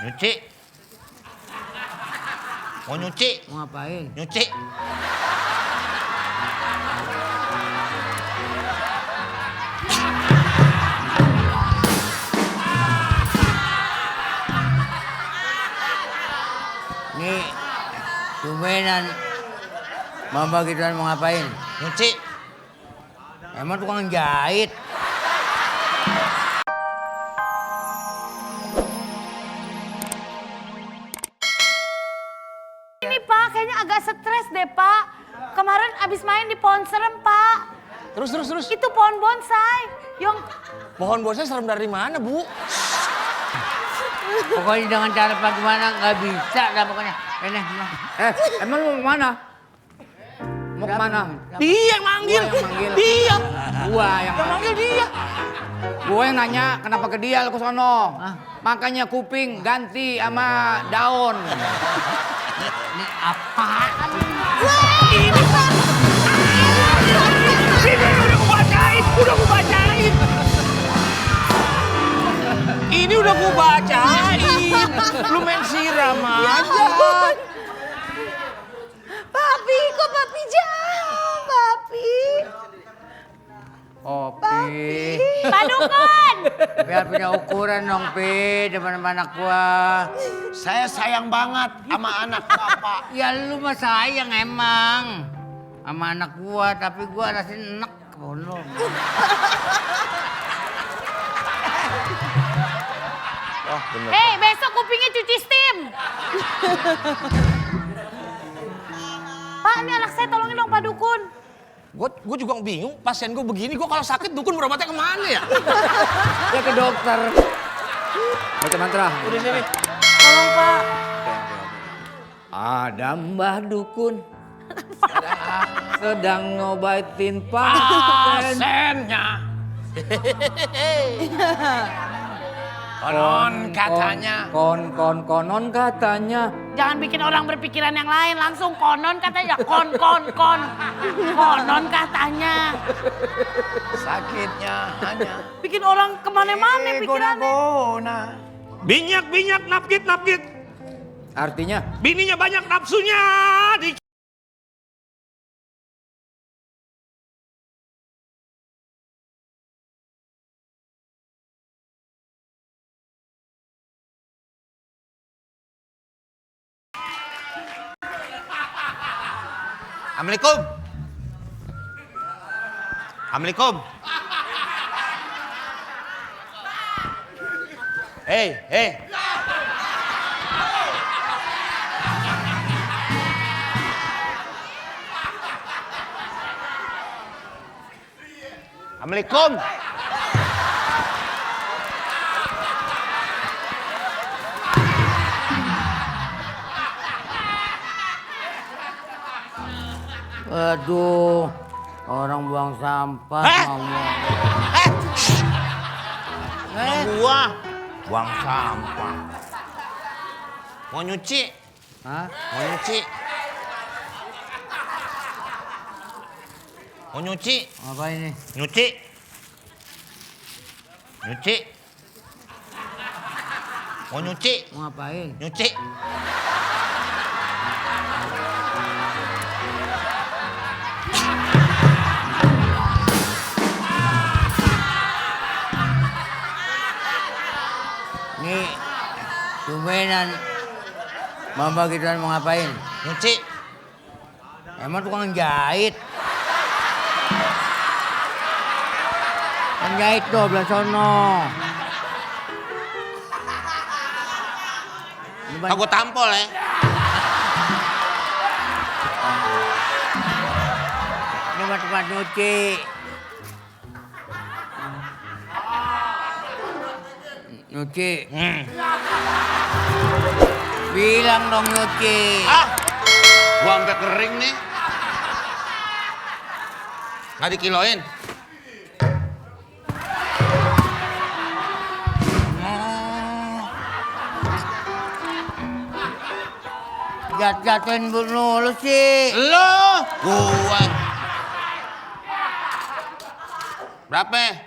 Nyuci. Mau nyuci? Mau ngapain? Nyuci. Nih, tumbenan. Mama gituan mau ngapain? Nyuci. Emang tukang jahit. Ini Pak, kayaknya agak stres deh Pak. Kemarin abis main di pohon serem Pak. Terus. Itu pohon bonsai. Yang Pohon bonsai serem dari mana, Bu? Pokoknya dengan cara bagaimana nggak bisa dah pokoknya. Ini, emang lu mau mana? Mau kemana? Dia yang manggil. Gua yang manggil. Dia. Gua yang manggil dia. Gue yang nanya kenapa ke dia lu ke sono. Makanya kuping ganti sama daun. Ini apaan? Ini Pak. Ini udah gua bacain. Ini udah gua bacain. Lu main siram aja. Papi, kok Papi jauh, Papi? Oh, Pi. Pak Dukun! Biar punya ukuran dong, Pi, depan anak gua. Saya sayang banget sama anak Bapak. Ya lu mah sayang emang. Sama anak gua, tapi gua rasanya enek lu. Oh, bener. Hei, besok kupingnya cuci steam. Pak, ini anak saya tolongin dong Pak Dukun. Gue juga bingung, pasien gue begini, gue kalau sakit dukun berobatnya kemana ya? Ya ke dokter. Baca mantra. Udah sini. Tolong Pak. Ada Mbah Dukun. Sedang ngobatin Pasiennya. Konon katanya. Konon katanya. Jangan bikin orang berpikiran yang lain, langsung konon katanya. Kon. Konon katanya. Sakitnya hanya Bikin orang kemana-mana pikirannya. gona-gona. Binyak, napkit. Artinya? Bininya banyak nafsunya. Assalamualaikum. Assalamualaikum. Hei. Assalamualaikum. Aduh, orang buang sampah ngomong. Sama gua buang sampah. Mau nyuci? Hah? Mau nyuci? Mau nyuci? Apa ini? Nyuci? Mau nyuci? Mau ngapain? Nyuci? Nih, tumbenan. Mama gituan mau ngapain? Nyuci? Emang tukang jahit. Penjahit tuh belah sono. Aku tampol ya. Ini mah tempat nyuci. Nyuci. Bilang dong nyuci. Gua sampai kering nih. Nggak dikiloin. Jatuhin lu sih. Lo, gua. Berapa?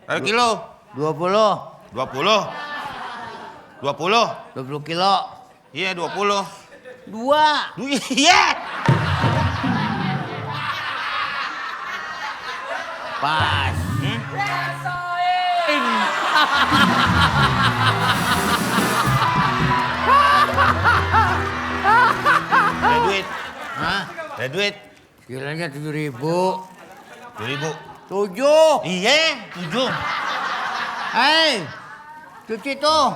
Berapa kilo? 20. 20. 20. 20 kilo. Iya, 20. 2. Iya. Pas. Ada duit. Hah? Ada duit. Kiranya 7.000. 2000. 7. Iya, 7. Hei, cuci tuh.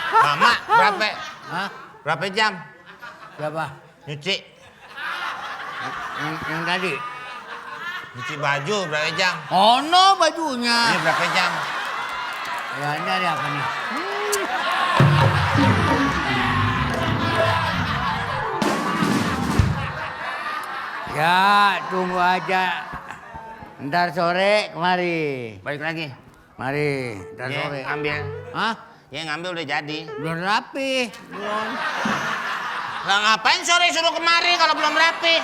Mama, berapa? Hah? Berapa jam? Berapa? Nyuci. Yang tadi? Nyuci baju berapa jam? Oh no, bajunya. Ini berapa jam? Ya, ini ada apa nih? Ya, tunggu aja. Ntar sore kemari. Balik lagi. Mari, ntar Iya, sore. ngambil. Hah? Ya ngambil udah jadi. Belum rapi. Belum. Lah ngapain sore suruh kemari kalau belum rapi?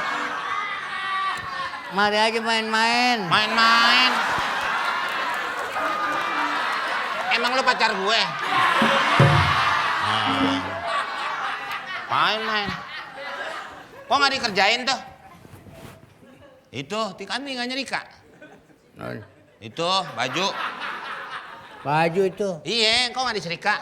Mari aja main-main. Main-main. Emang lu pacar gue? Main-main. Kok nggak dikerjain tuh? Itu, kan nih nggak nyerika. Itu, baju. Baju itu. Iya, kok nggak diserika?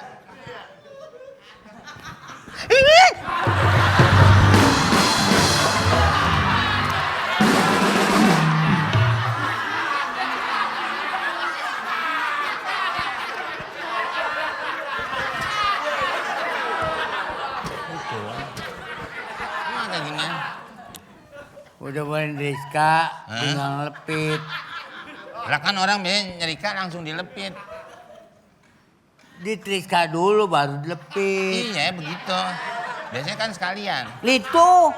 Mana gini? Udah main Rizka, tinggal ngelepit. Lah kan orang biasanya nyerika langsung dilepit. Di Rizka dulu baru dilepit. Iya, begitu. Biasanya kan sekalian. Itu.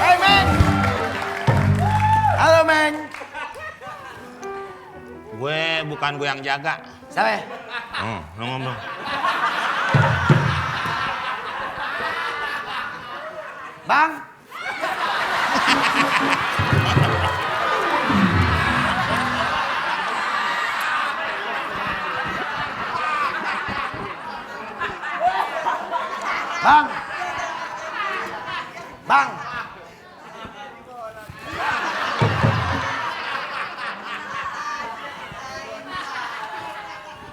Hey, men! Halo, men! Bukan gue yang jaga. Siapa? Lu ngomong. Bang. Bang! Bang!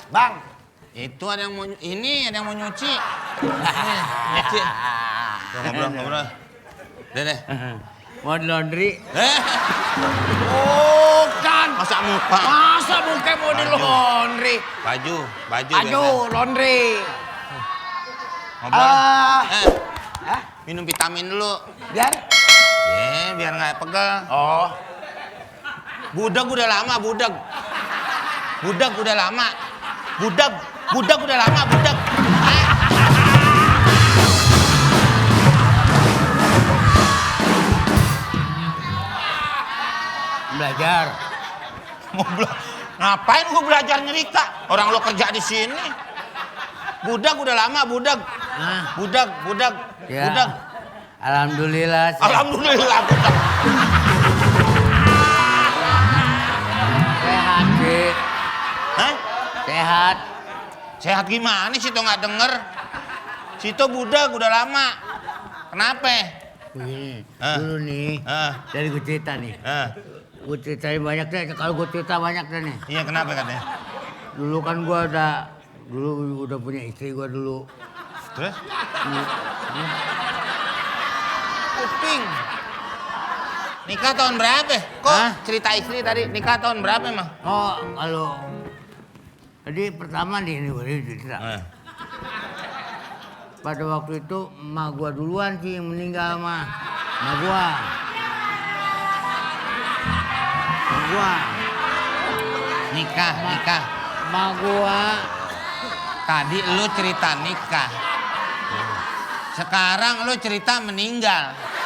Bang! Itu ada yang mau ini ada yang mau nyuci. Nyuci. Ngobrol. Deh. Mau di laundry? Bukan. Masa muka? Masa muka mau di laundry? Baju. Aduh, laundry. Ngobrol. Minum vitamin dulu. Biar? Biar nggak pegel. Oh. Budak udah lama, budak. Budak udah lama. Budak udah lama, budak. Belajar. Ngapain gua belajar nyerika? Orang lo kerja di sini. Budak udah lama, budak. Nah. Budak. Ya. Budak. Alhamdulillah. Alhamdulillah, budak. Sehat sih. Hah? Sehat. Sehat gimana sih tuh nggak denger? Situ budak udah lama. Kenapa? Begini, Ah. dulu nih, dari gue cerita nih. Gue ceritain banyak deh, kalau gue cerita banyak deh nih. Iya, kenapa katanya? Dulu kan gue udah punya istri gue dulu. Terus? Kuping. Nikah tahun berapa? Kok Hah? cerita istri tadi nikah tahun berapa emang? Oh, kalau jadi pertama nih ini gue cerita. Pada waktu itu emak gua duluan sih yang meninggal mah. Emak gua. Nikah. Ma gua. Tadi lu cerita nikah. Sekarang lu cerita meninggal.